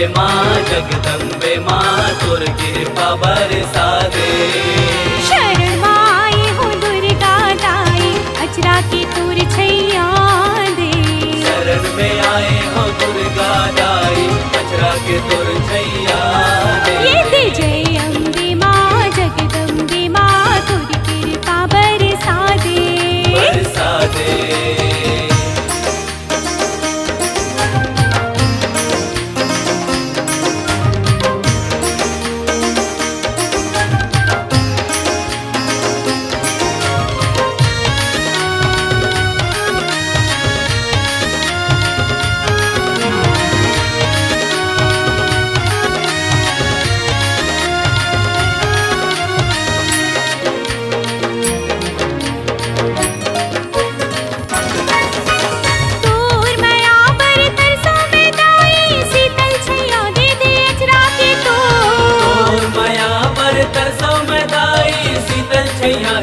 माँ जगदम्बे माँ तुर कृपा बरसा दे। शरण माई हो दुर्गा दाई अचरा के तुर छैया दे। शरण में आए हो दुर्गा दाई अचरा के तुर छैया दे। ये दे जय अम्बे माँ जगदम्बे माँ तुर कृपा बरसा दे। बरसा दे।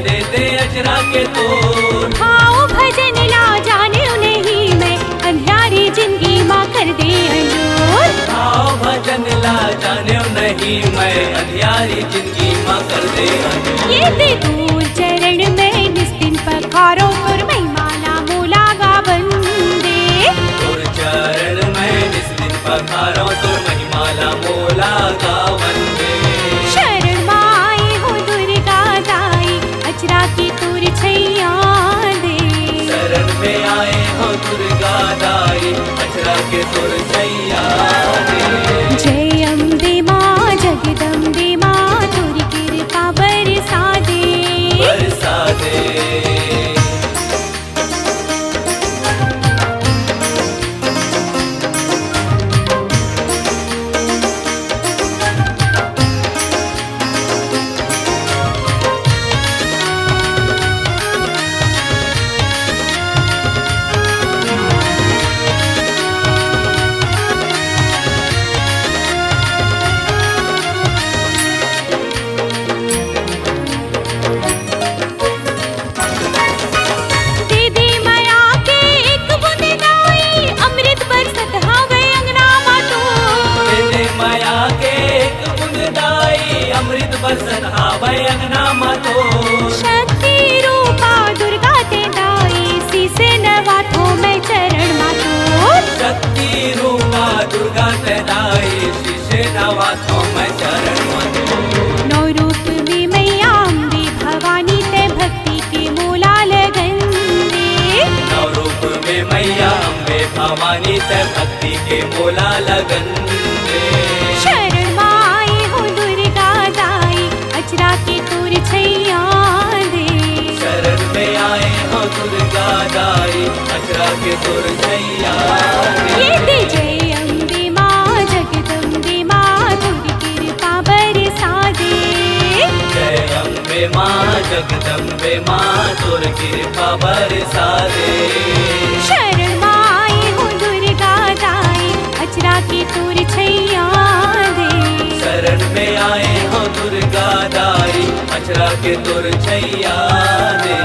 दे दे अचरा के तोर। भाव भजन ला जाने नहीं मैं अंधियारी जिंदगी माँ कर दे अंजोर। भाव भजन ला जाने नहीं मैं अंधियारी जिंदगी माँ कर दे अंजोर। ये दे दूर चरण में निस्दिन पखारो तुर महिमाला मोला गावन दे। तुर चरण में निस्दिन पखारो तुर महिमाला मोला गावन दे। अचरा की तुर छैया दे। शरण में आए हो दुर्गा दाई अचरा के तुर छैया दे। जय अम्बे माँ जगदम्बे माँ तुर कृपा बरसा दे। बरसा दे। शक्ति रूपा दुर्गा ते दाई शीसे नवाथो मैं चरण मातो। शक्ति रूपा दुर्गा ते दाई शीसे नवाथो मैं चरण मातो। नौ रूप में मैया अम्बे भवानी ते भक्ति के मोला लगन दे। नौ रूप में मैया अम्बे भवानी ते भक्ति के मोला लगन दे। शरण माई हो दुर्गा दाई अचरा के तुर छैया दे। शरण में आए हो दुर्गा दाई अचरा के तुर छैया दे। ये दे जय अम्बे माँ जगदम्बे माँ तुर कृपा बरसा दे। जय अम्बे माँ जगदम्बे माँ तुर कृपा बरसा दे। शरण माई हो दुर्गा दाई अचरा के तुर छैया दे। शरण में आए हो दुर्गा दाई अचरा के तुर छैया दे।